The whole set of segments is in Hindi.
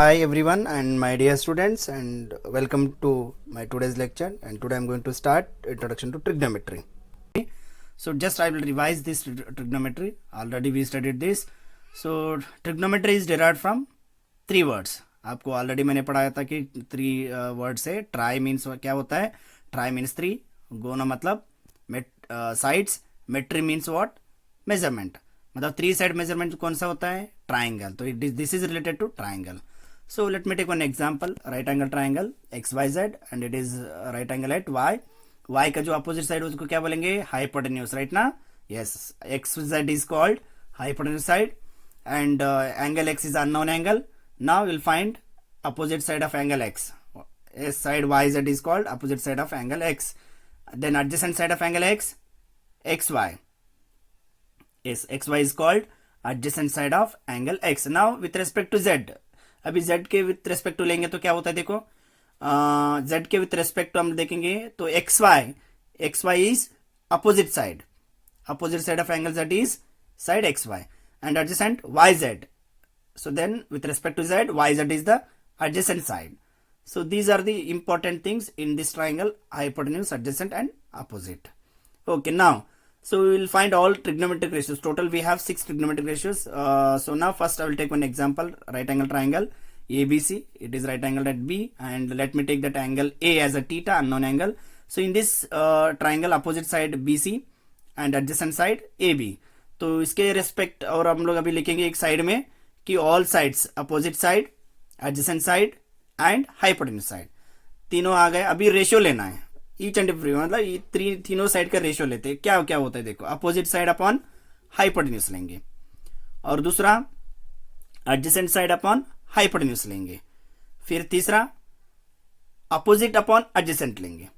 Hi everyone and my dear students, and welcome to my today's lecture. And today I'm going to start introduction to trigonometry. So just I will revise this trigonometry. Already we studied this. So trigonometry is derived from three words. आपको ऑलरेडी मैंने पढ़ाया था कि थ्री वर्ड से ट्राई मीन्स क्या होता है. ट्राई मीन्स थ्री, गोना मतलब sides, metry means what, measurement. मतलब थ्री साइड मेजरमेंट कौन सा होता है? ट्राइंगल. तो this is related to triangle. So let me take one example. Right angle triangle XYZ and it is right angle at Y. Y का जो अपोजिट साइड उसको क्या बोलेंगे? हाइपोटेन्यूज, राइट ना? Yes, XZ is called hypotenuse side and angle X is unknown angle. Now we'll find opposite side of angle X. S side YZ is called opposite side of angle X. Then adjacent side of angle X, XY. Yes, XY is called adjacent side of angle X. Now with respect to Z, अभी z के विथ रेस्पेक्ट टू लेंगे तो क्या होता है देखो. z के विथ रेस्पेक्ट टू हम देखेंगे तो xy is opposite side of angle z is side xy and adjacent yz. So then with respect to z, yz is the adjacent side. So these are the important things in this triangle: hypotenuse, adjacent and opposite. Okay, now so we will find all trigonometric ratios. Total we have 6 trigonometric ratios. So now first I will take one example: right angle triangle ABC. It is right angle at B, and let me take that angle A as a theta, unknown angle. So in this triangle, opposite side BC and adjacent side AB. तो इसके रेस्पेक्ट और हम लोग अभी लिखेंगे एक साइड में कि all sides, opposite side, adjacent side and hypotenuse side, तीनों आ गए. अभी रेशियो लेना है ईच एंड एवरी, मतलब तीनों साइड का रेशियो लेते हैं. क्या क्या होता है देखो, अपोजिट साइड अपॉन हाइपोटेन्यूज लेंगे और दूसरा एडजेसेंट साइड अपॉन हाइपोटेन्यूज लेंगे. फिर तीसरा अपोजिट अपॉन एडजेसेंट लेंगे.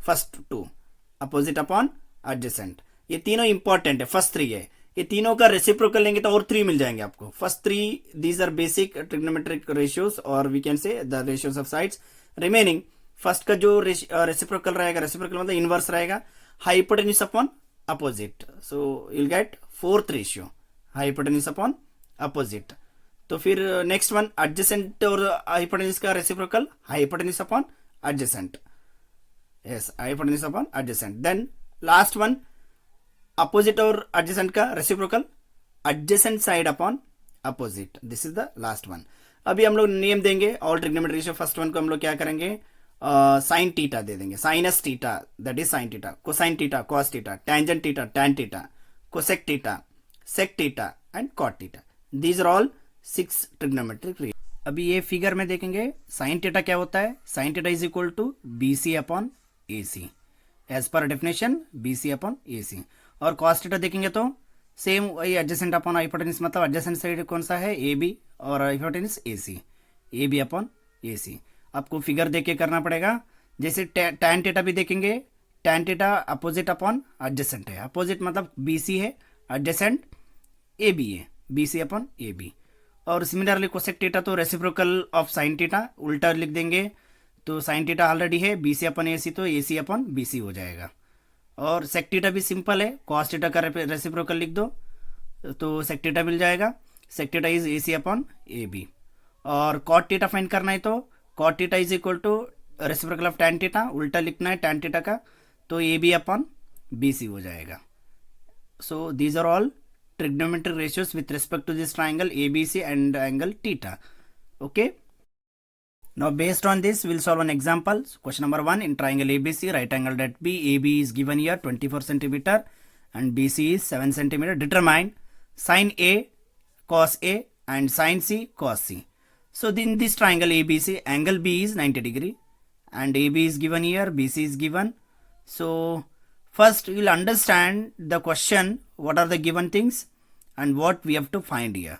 First two opposite upon adjacent, ये तीनों इंपॉर्टेंट है. फर्स्ट थ्री है, ये तीनों का रेसिप्रोकल लेंगे तो और थ्री मिल जाएंगे आपको. First three, these are basic trigonometric ratios और we can say the ratios of sides. Remaining first का जो रेसिप्रोकल रहेगा, रेसिप्रोकल मतलब इनवर्स रहेगा, hypotenuse upon opposite. So you will get fourth ratio, hypotenuse upon opposite. तो फिर नेक्स्ट वन एडजेसेंट और हाइपोटेन्यूज का reciprocal, hypotenuse upon adjacent. Yes, hypotenuse upon adjacent. Then last one opposite और एडजेसेंट का reciprocal, adjacent side upon opposite. This is the last one. अभी हम लोग नेम देंगे all trigonometric ratio. First one को हम लोग क्या करेंगे? साइन टीटा दे देंगे. Sinus theta, that is sine theta. Cosine theta, cos theta. Tangent theta, tan theta. Cosec theta, sec theta and cot theta. These are all 6 trigonometric ratio. अभी ये फिगर में देखेंगे साइन टीटा क्या होता है. Sine theta is equal to BC upon AC as per definition, BC upon AC. और कॉस टीटा देखेंगे तो सेम वही, एडजेसेंट अपॉन हाइपोटेन्यूज, मतलब एडजेसेंट साइड कौन सा है? AB और hypotenuse AC, AB upon AC. आपको फिगर देख के करना पड़ेगा. जैसे टैन टीटा भी देखेंगे, tan theta opposite upon adjacent है. अपोजिट मतलब BC है, एडजेसेंट AB है, BC अपॉन AB. और सिमिलरली कोसेक टीटा तो रेसिप्रोकल ऑफ साइन टीटा, उल्टा लिख देंगे तो साइन टीटा ऑलरेडी है, BC अपॉन AC तो AC अपॉन BC हो जाएगा. और सेक टीटा भी सिंपल है, कॉस टीटा का रेसिप्रोकल लिख दो तो सेक टीटा मिल जाएगा. Sec theta is AC upon AB. और कॉट टीटा फाइंड करना है तो cot theta is equal to reciprocal of tan theta, उल्टा लिखना है टैन टीटा का तो AB अपॉन BC हो जाएगा. So these are all trigonometric ratios with respect to this triangle ABC and angle theta. Okay, now based on this we'll solve an example. Question number 1: in triangle ABC, right angle at B, AB is given here 24 centimeter and BC is 7 centimeter. Determine sin A cos A and sin C cos C. So in this triangle ABC, angle B is 90 degree and AB is given here, BC is given. So first we will understand the question, what are the given things and what we have to find here.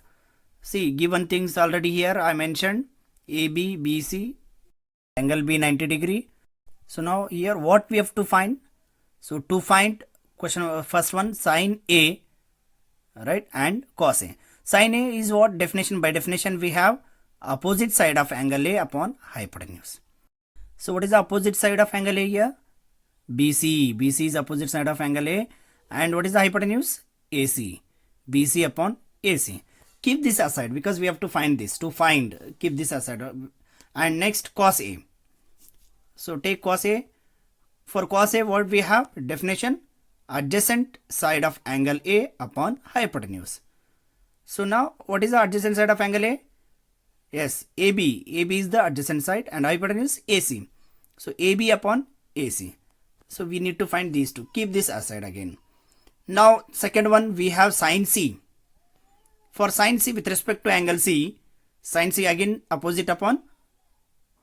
See, given things already here I mentioned: AB, BC, angle B 90 degree. So now here what we have to find? So to find question, first one, sin A, right, and cos A. Sin A is what? Definition, by definition we have opposite side of angle A upon hypotenuse. So what is the opposite side of angle A here? BC. BC is opposite side of angle A. And what is the hypotenuse? AC. BC upon AC. keep this aside because we have to find this. To find, keep this aside. And next, cos A. So take cos A. For cos A, what we have? Definition: adjacent side of angle A upon hypotenuse. So now, what is the adjacent side of angle A? Yes, AB. AB is the adjacent side and hypotenuse AC. So AB upon AC. So we need to find these two. Keep this aside again. Now, second one, we have sin C. For sin C with respect to angle C, sin C again opposite upon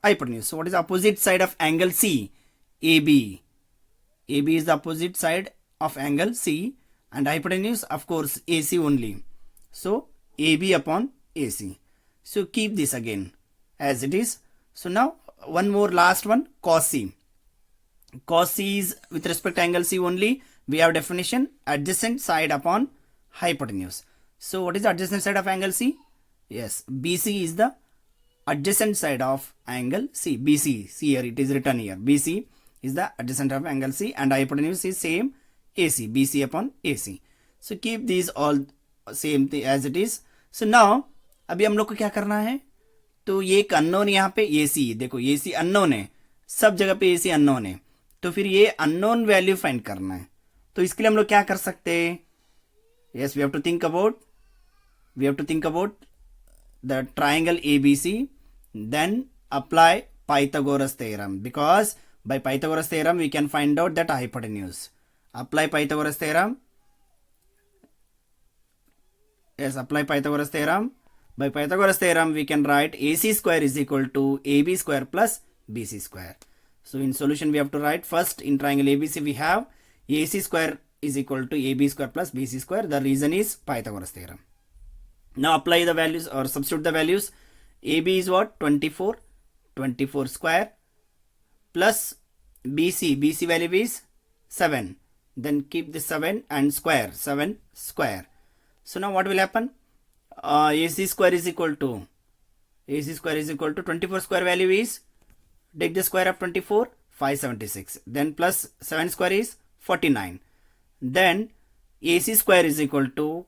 hypotenuse. So what is the opposite side of angle C? AB. AB is the opposite side of angle C and hypotenuse, of course, AC only. So AB upon AC. So keep this again as it is. So now one more last one, cos C. Cos C is with respect to angle C only. We have definition: adjacent side upon hypotenuse. So what is the adjacent side of angle C? Yes, BC is the adjacent side of angle C. BC, see here, it is written here. BC is the adjacent of angle C and hypotenuse is same AC, BC upon AC. So keep these all same thing as it is. So now अभी हम लोग को क्या करना है, तो ये एक अननोन यहाँ पे AC, देखो AC अननोन है, सब जगह पे AC अननोन है, तो फिर ये अननोन वैल्यू फाइंड करना है. तो इसके लिए हम लोग क्या कर सकते हैं? Yes, we have to think about the triangle ABC, then apply Pythagoras theorem, because by Pythagoras theorem we can find out that hypotenuse. Apply Pythagoras theorem. Yes, apply Pythagoras theorem. By Pythagoras theorem we can write AC square is equal to AB square plus BC square. So in solution we have to write, first in triangle ABC we have AC square is equal to AB square plus BC square. The reason is Pythagoras theorem. Now apply the values or substitute the values. AB is what? 24 square plus BC value is 7. Then keep the 7 and square, 7 square. So now what will happen? AC square is equal to 24 square value is, take the square of 24, 576. Then plus 7 square is 49. Then AC square is equal to,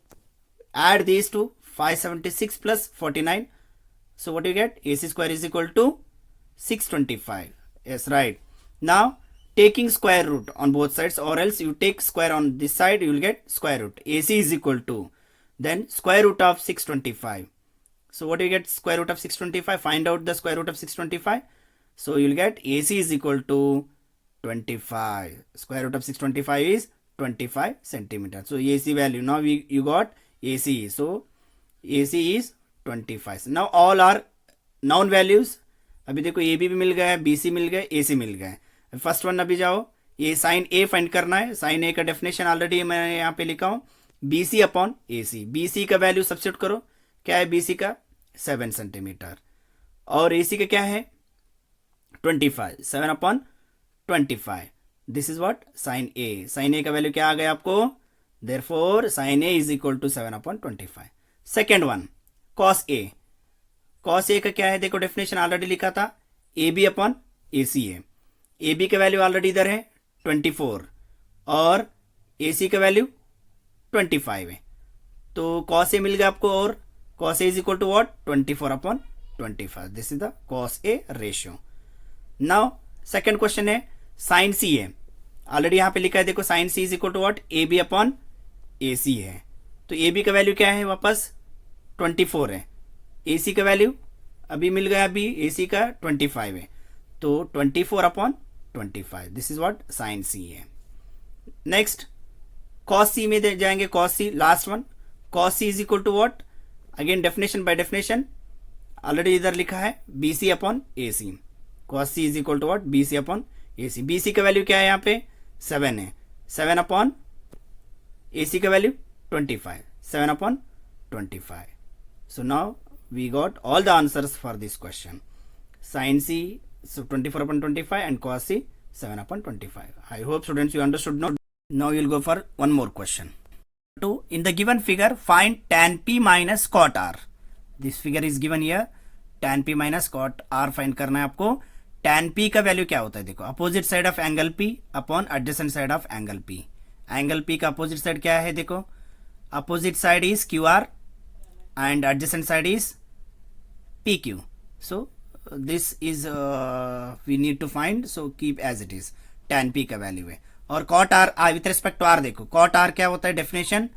add these two, 576 plus 49. So what you get? AC square is equal to 625. Yes, right. Now taking square root on both sides, or else you take square on this side, you will get square root. AC is equal to, then square root of 625. So what do you get? Square root of 625. Find out the square root of 625. So you will get AC is equal to 25. Square root of 625 is 25 centimeter. So AC value, now you got AC. So AC is 25. Now all are known values. अभी देखो AB भी मिल गया, BC मिल गया, AC मिल गया. फर्स्ट वन अभी जाओ, ये साइन A फाइंड करना है. साइन A का डेफिनेशन ऑलरेडी मैं यहाँ पे लिखा हूँ, BC अपॉन AC. BC का वैल्यू सब्स्टिट्यूट करो. क्या है BC का? 7 सेंटीमीटर. और AC का क्या है? 25. 7 upon 25. This is what? Sine A. Sine A का वैल्यू क्या आ गया आपको? Therefore sine A is equal to 7 upon 25. Second one, cos A. Cos A का क्या है? देखो डेफिनेशन ऑलरेडी लिखा था, AB अपॉन AC है. AB का वैल्यू ऑलरेडी इधर है 24 और AC का वैल्यू 25 है. तो कॉस ए मिल गया आपको, और cos A is equal to what? 24 upon 25. This is the cos A ratio. Now second question है, साइन सी है. ऑलरेडी यहाँ पे लिखा है, देखो sine C is equal to what? AB upon AC है. तो AB का वैल्यू क्या है? वापस 24 है. AC का वैल्यू अभी मिल गया, अभी AC का 25 है. तो 24 upon 25. This is what? Sine C है. नेक्स्ट कॉस सी में जाएंगे. Cos C last one. Cos C is equal to what? Again definition by definition already इधर लिखा है, BC upon AC. Cos C is equal to what? BC upon AC. BC का वैल्यू क्या है? यहाँ पे 7 है. 7 अपॉन AC का value 25. 7 upon 25. So now we got all the answers for this question. Sin C, so 24 upon 25, and cos C 7 upon 25. I hope students you understood. Now you'll go for one more question. In the given figure, find tan P minus cot R. This figure is given here. Tan P minus cot R find करना है आपको. Tan P का वैल्यू क्या होता है? देखो, opposite side of angle P upon adjacent side of angle P. Angle P का अपोजिट साइड क्या है? देखो, opposite side is QR and adjacent side is PQ. So this is we need to find, so keep as it is, tan P का वैल्यू है. और cot R with respect to R देखो, cot R क्या होता है डेफिनेशन,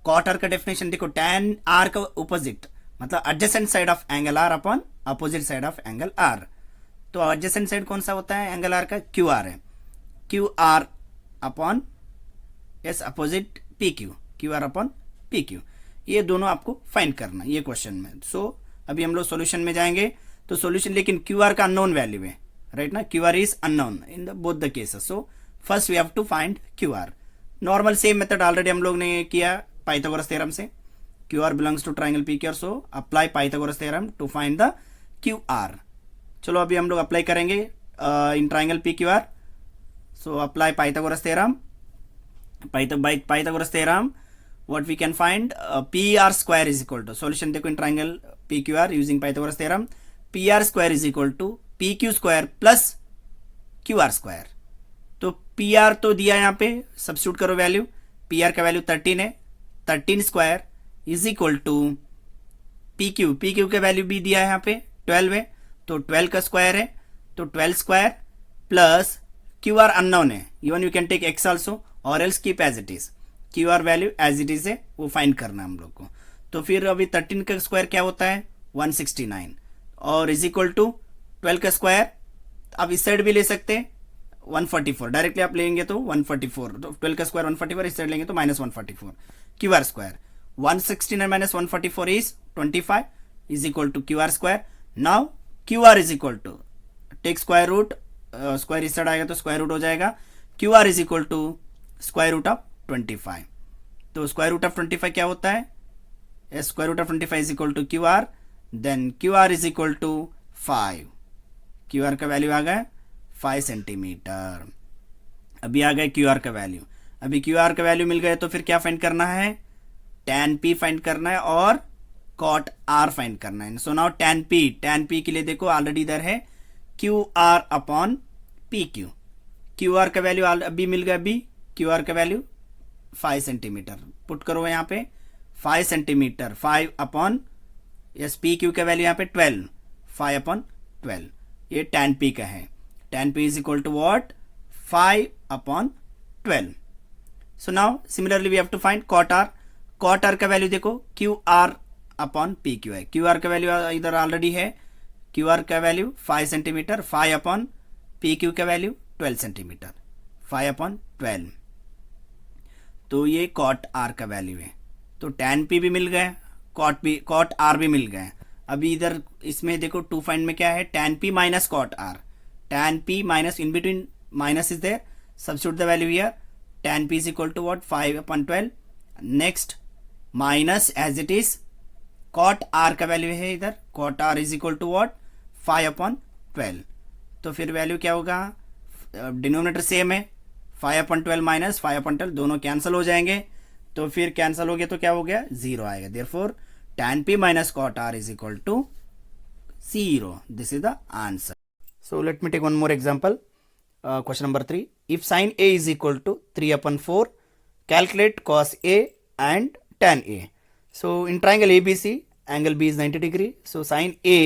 cot R का डेफिनेशन देखो, tan R का अपोजिट मतलब adjacent side of angle R upon opposite side of angle R. तो एडजेसेंट साइड कौन सा होता है एंगल R का, QR है, QR upon yes opposite PQ, QR upon PQ. ये दोनों आपको फाइंड करना ये क्वेश्चन में. सो अभी हम लोग सॉल्यूशन में जाएंगे. तो सॉल्यूशन, लेकिन QR का अननोन वैल्यू है, राइट ना, QR is unknown in the both the cases. So first we have to find QR. Normal same method already हम लोग ने किया पाइथागोरस थ्योरम से. QR belongs to triangle PQR, so apply Pythagoras theorem to find the QR. चलो अभी हम लोग अप्लाई करेंगे in triangle PQR. So apply Pythagoras theorem. Pythagoras theorem what we can find, PR square is equal to, solution देखो in triangle PQR using Pythagoras theorem, PR square is equal to PQ square plus QR square. तो PR तो दिया यहाँ पे, सब्स्टिट्यूट करो वैल्यू. PR का वैल्यू 13 है, 13 square is equal to PQ का वैल्यू भी दिया है यहाँ पे 12 है, तो 12 का स्क्वायर है, तो 12 स्क्वायर प्लस QR अननोन है, even you can take X also और else keep as it is. QR value as it is है, वो फाइंड करना हम लोग को. तो फिर अभी 13 का स्क्वायर क्या होता है 169 और इज इक्वल टू 12 का स्क्वायर. अब इस साइड भी ले सकते हैं 144, डायरेक्टली आप लेंगे तो 144, तो 12 का स्क्वायर 144, इस साइड लेंगे तो -144. QR square 169 minus 144 is 25 is equal to QR square. Now QR is equal to take square root, square इस साइड आएगा तो स्क्वायर रूट हो जाएगा. QR is equal to square root of 25. तो स्क्वायर रूट ऑफ 25 क्या होता है, square root of 25 is equal to QR, then QR is equal to 5. QR का वैल्यू आ गया 5 सेंटीमीटर. अभी आ गए QR का वैल्यू. अभी QR का वैल्यू मिल गए तो फिर क्या फाइंड करना है, tan P फाइंड करना है और cot R फाइंड करना है. सो नाउ tan P के लिए देखो ऑलरेडी इधर है QR अपॉन PQ. QR का वैल्यू अभी मिल गया, अभी QR का वैल्यू 5 सेंटीमीटर पुट करो यहाँ पे, 5 सेंटीमीटर 5 अपॉन यस PQ का वैल्यू यहाँ पे 12, 5 अपॉन 12. ये tan P का है. tan P is equal to what, 5 upon 12. So now similarly we have to find cot R. cot R का वैल्यू देखो QR अपॉन PQ है. QR का वैल्यू इधर ऑलरेडी है, QR का वैल्यू 5 सेंटीमीटर, 5 अपॉन PQ का वैल्यू 12 सेंटीमीटर, 5 अपॉन 12. तो ये cot R का वैल्यू है. तो tan P भी मिल गया, cot R भी मिल गया. अभी इधर इसमें देखो टू फाइंड में क्या है, tan P minus cot R. tan P minus in between minus is there, substitute the value here. tan P is equal to what 5 upon 12. Next minus as it is cot R का वैल्यू है इधर, cot R is equal to what 5 upon 12. तो फिर वैल्यू क्या होगा, डिनोमिनेटर सेम है, 5 अपॉन 12 माइनस 5 अपॉन 12 दोनों कैंसिल हो जाएंगे. तो फिर कैंसिल हो गया तो क्या हो गया 0 आएगा. Therefore tan P minus cot R is equal to 0. This is the answer. So let me take one more example. Question number 3. If sin A is equal to 3 upon 4, calculate cos A and tan A. So in triangle ABC, angle B is 90 degree. So sin A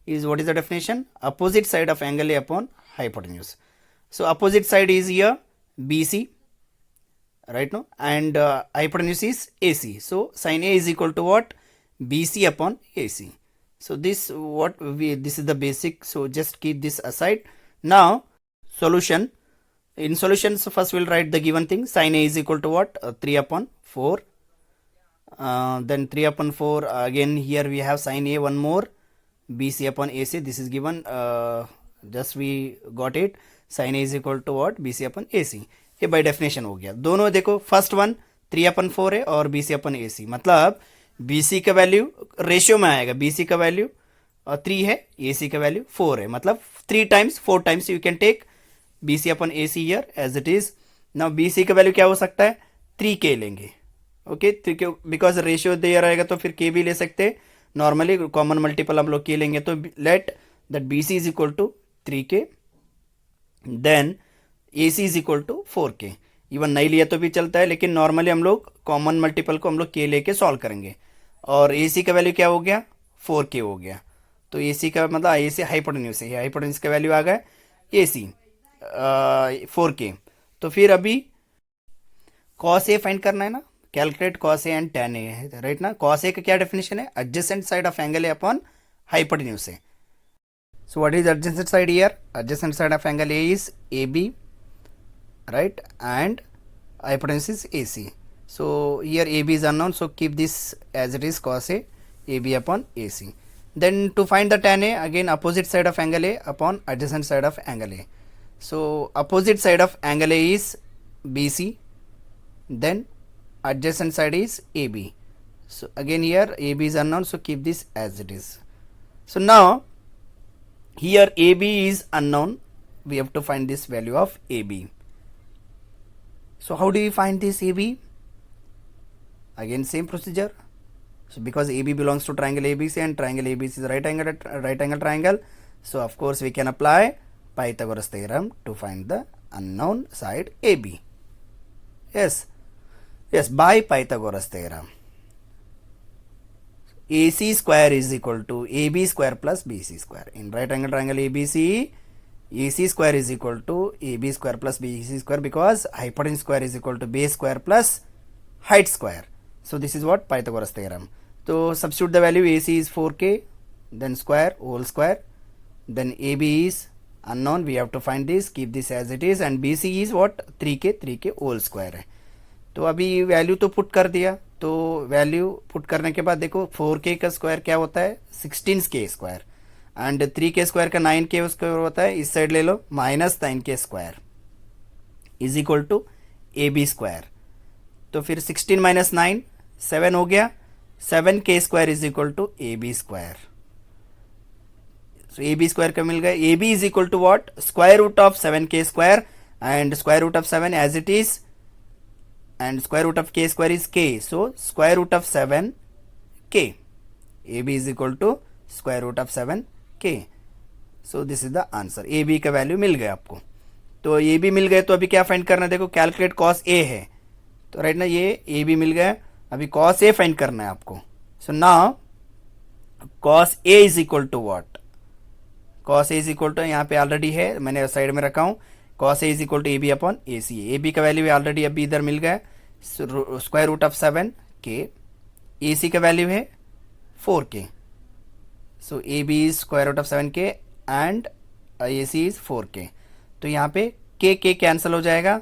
is, what is the definition? Opposite side of angle A upon hypotenuse. So opposite side is here BC, right now, and hypotenuse is AC. So sin A is equal to what? BC upon AC. So this this is the basic. So just keep this aside. Now solution. In solutions, first we'll write the given thing. Sin A is equal to what? 3 upon 4. Then 3 upon 4, again here we have sin A one more, BC upon AC. This is given, just we got it. Sin A is equal to what? BC upon AC. ये by definition हो गया. दोनों देखो, फर्स्ट वन 3 upon 4 है और BC upon AC, मतलब BC का वैल्यू रेशियो में आएगा. BC का वैल्यू 3 है, AC का वैल्यू 4 है, मतलब 3 times 4 times you can take BC upon AC here as it is. Now BC का वैल्यू क्या हो सकता है, 3K लेंगे. ओके, बिकॉज रेशियो दिया रहेगा तो फिर के भी ले सकते. नॉर्मली कॉमन मल्टीपल हम लोग के लेंगे, तो let that BC is equal to 3K, then AC is equal to 4K. Even नहीं लिया तो भी चलता है, लेकिन नॉर्मली हम लोग कॉमन मल्टीपल को हम लोग के लेके सॉल्व करेंगे. और ए सी का वैल्यू क्या हो गया, 4K हो गया। तो ए सी का मतलब ए सी हाइपोटेन्यूज है, हाइपोटेन्यूज का वैल्यू आ गया ए सी 4K। तो फिर अभी कॉस ए फाइंड करना है ना, calculate cos A and tan A है, राइट ना। कॉस ए का क्या डेफिनेशन है, adjacent side of angle A upon hypotenuse है। So what is adjacent side here? Adjacent side of angle A is AB, right? And hypotenuse is AC. So here AB is unknown, so keep this as it is, cos A, AB upon AC. Then to find the tan A, again opposite side of angle A upon adjacent side of angle A. So opposite side of angle A is BC, then adjacent side is AB. So again here AB is unknown, so keep this as it is. So now here AB is unknown, we have to find this value of AB. So how do we find this AB? Again same procedure. So because AB belongs to triangle ABC and triangle ABC is right angle triangle, so of course we can apply Pythagoras theorem to find the unknown side AB. Yes, by Pythagoras theorem. AC square is equal to AB square plus BC square. In right angle triangle ABC, AC square is equal to AB square plus BC square, because hypotenuse square is equal to base square plus height square. So this is what Pythagoras theorem. So substitute the value, AC is 4K, then square, whole square, then AB is unknown, we have to find this, keep this as it is, and BC is what, 3K whole square है। तो अभी वैल्यू तो पुट कर दिया, तो वैल्यू पुट करने के बाद देखो 4K का स्क्वायर क्या होता है, 16K square, and 3K square का 9K स्क्वायर होता है, इस साइड ले लो, minus 9K square is equal to AB square. तो फिर 16 माइनस 9 7 हो गया, 7K square is equal to AB square. So AB square का मिल गया, AB is equal to what, square root of 7K square and square root of 7 as it is, and square root of K square is K, so square root of 7K, AB is equal to square root of 7K. so this is the answer। AB का वैल्यू मिल गया आपको, तो AB मिल गए, तो अभी क्या फाइंड करना है, देखो कैलकुलेट cos A है, तो राइट ना, ये AB मिल गया, अभी cos A फाइंड करना है आपको। So now cos A is equal to what, cos A is equal to, यहाँ पे ऑलरेडी है, मैंने साइड में रखा हूँ, cos A is equal to AB upon AC। AB का वैल्यू ऑलरेडी अभी इधर मिल गया, square root of 7K, AC का वैल्यू है 4K, so AB is square root of 7K and AC is 4K। तो यहाँ पे K कैंसिल हो जाएगा,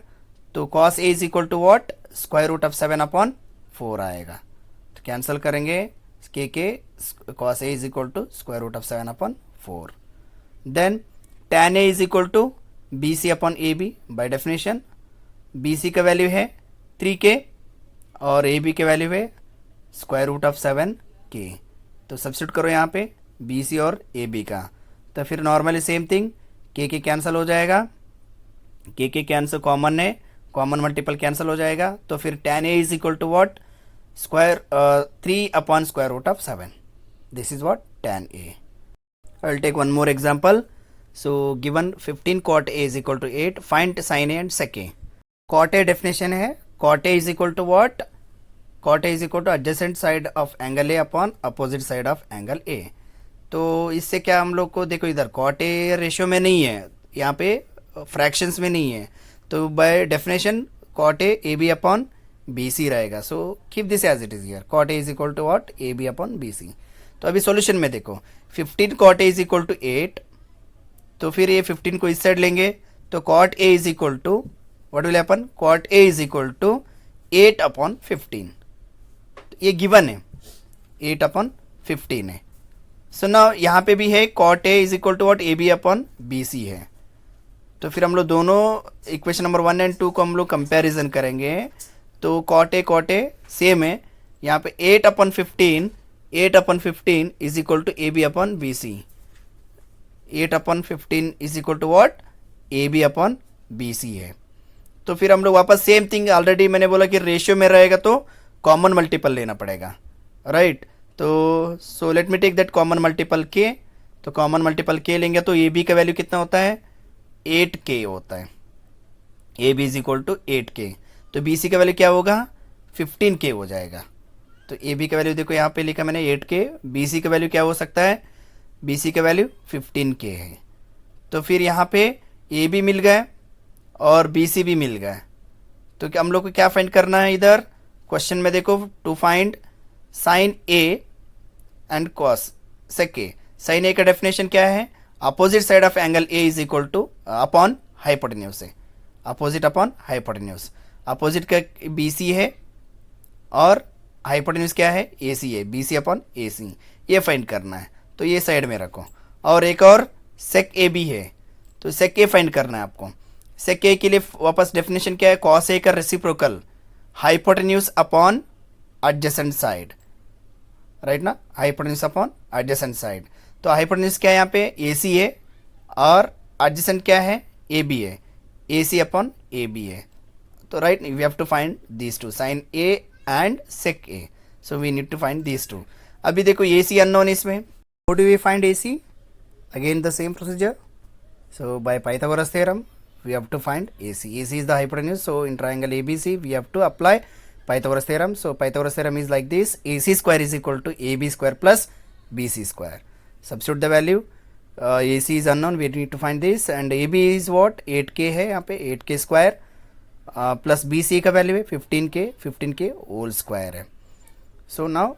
तो cos A is equal to what, square root of 7 upon 4 आएगा, तो कैंसिल करेंगे K, cos A is equal to square root of 7 upon 4। Then tan A is equal to BC upon AB, by definition BC का वैल्यू है 3K और AB के वैल्यू है स्क्वायर रूट ऑफ 7K। तो सब्स्टिट्यूट करो यहाँ पे BC और AB का, तो फिर normally same thing, K cancel हो जाएगा, K कैंसिल कॉमन है, कॉमन मल्टीपल कैंसिल हो जाएगा, तो फिर tan A is equal to what, square 3 upon square root of 7, this is what tan A। I will take one more example. So given 15 cot A is equal to 8, find sin A and sec A। cot A definition है, cot A is equal to what, cot A is equal to adjacent side of angle A upon opposite side of angle A। तो इससे क्या हम लोग को, देखो इधर cot A रेशियो में नहीं है, यहाँ पे फ्रैक्शंस में नहीं है, तो by definition cot A AB upon BC रहेगा। So keep this as it is here, cot A is equal to what, AB upon BC। तो अभी सॉल्यूशन में देखो 15 cot A is equal to 8, तो फिर ये 15 को इस साइड लेंगे, तो cot A is equal to what will happen, cot A is equal to 8 upon 15, ये गिवन है 8 अपॉन 15 है। सो नाउ यहाँ पे भी है cot A is equal to what, AB upon BC है। तो फिर हम लोग दोनों इक्वेशन नंबर 1 एंड 2 को हम लोग कंपैरिजन करेंगे, तो cot A सेम है, यहाँ पे 8 upon 15 is equal to AB upon BC, 8 upon 15 is equal to what, AB upon BC है। तो फिर हम लोग वापस सेम थिंग, ऑलरेडी मैंने बोला कि रेशियो में रहेगा तो कॉमन मल्टीपल लेना पड़ेगा, राइट। तो so let me take that common multiple K, तो कॉमन मल्टीपल K लेंगे तो AB का वैल्यू कितना होता है, 8K होता है, AB is equal to 8K। तो BC का वैल्यू क्या होगा, 15K हो जाएगा। तो ए बी का वैल्यू देखो यहाँ पे लिखा मैंने 8K, बी सी का वैल्यू क्या हो सकता है, बी सी का वैल्यू 15K है। तो फिर यहाँ पे ए बी मिल गए और बी सी भी मिल गए, तो क्या हम लोग को क्या फाइंड करना है इधर क्वेश्चन में, देखो to find sine A and cos sec A. Sine A का डेफिनेशन क्या है, opposite side of angle A is equal to upon hypotenuse है, अपोजिट अपॉन हाइपोटेन्यूज। अपोजिट का बी सी है और हाइपोटेन्यूज क्या है, ए सी है, बी सी अपॉन ए सी, ये फाइंड करना है। तो ये साइड में रखो। और एक और सेक ए बी है, तो सेक ए फाइंड करना है आपको। सेक ए के लिए वापस डेफिनेशन क्या है, कॉस ए का reciprocal hypotenuse upon adjacent side, right ना, हाइपोटेन्यूज अपॉन एडजेसेंट साइड। तो हाइपोटेन्यूज क्या है यहाँ पे, ए सी है और एडजेसेंट क्या है, ए बी है, ए सी अपॉन ए बी है। तो right we have to find these two, sine A and sec A, so we need to find these two. अभी देखो ए सी अननोन इसमें, how do we find A C, again the same procedure. So by Pythagoras theorem, we have to find AC. AC is the hypotenuse. So in triangle ABC, we have to apply Pythagoras theorem. So Pythagoras theorem is like this: AC square is equal to AB square plus BC square. Substitute the value. AC is unknown. We need to find this. And AB is what? 8K है यहाँ पे, 8K square plus BC का value है 15K, 15K whole square है. So now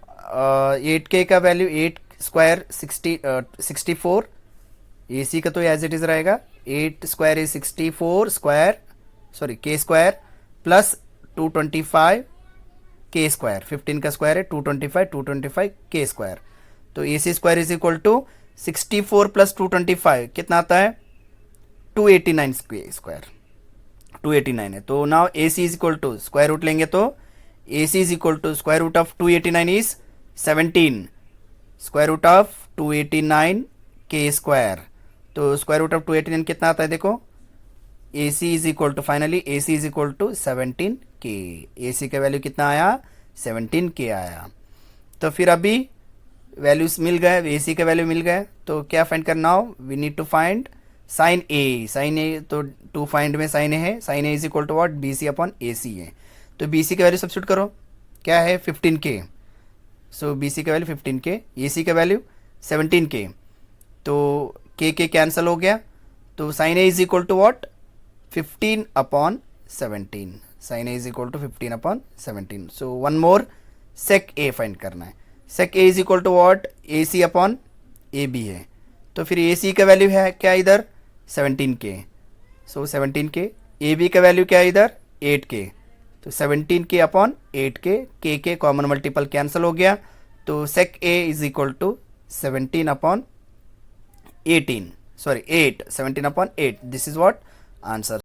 8K का value 8 square 64. ए सी का तो एज इट इज रहेगा, 8 स्क्वायर इज 64 स्क्वायर, सॉरी के स्क्वायर प्लस 225 के स्क्वायर, 15 का स्क्वायर है 225 के स्क्वायर। तो A C square is equal to 64 plus 225 कितना आता है, 289 स्क्वायर, 289 है। तो now A C is equal to square root लेंगे तो A C is equal to square root of 289 is 17, square root of 289 के स्क्वायर। तो स्क्वायर रूट ऑफ 289 कितना आता है, देखो A C is equal to, finally A C is equal to 17K। A C का वैल्यू कितना आया, 17K आया। तो फिर अभी वैल्यूज मिल गए, ए सी का वैल्यू मिल गए, तो क्या फाइंड करना हो, we need to find sine A. Sine A तो टू फाइंड में साइन ए है, sine A is equal to what, B C upon A C है। तो बी सी का वैल्यू सब्स्टिट्यूट करो, क्या है 15K, सो बी सी का वैल्यू 15K, ए सी का वैल्यू 17K। तो के कैंसिल हो गया, तो sine A is equal to what, 15 upon 17, sine A is equal to 15 upon 17। So one more sec A find करना है, sec A is equal to what, A C upon A B है। तो फिर ए सी का वैल्यू है क्या इधर, 17K, so 17K। A B का वैल्यू क्या है इधर, 8K, तो 17K अपॉन 8K, के कॉमन मल्टीपल कैंसिल हो गया, तो sec A is equal to 17 upon 18, sorry 8, 17 upon 8, this is what answer.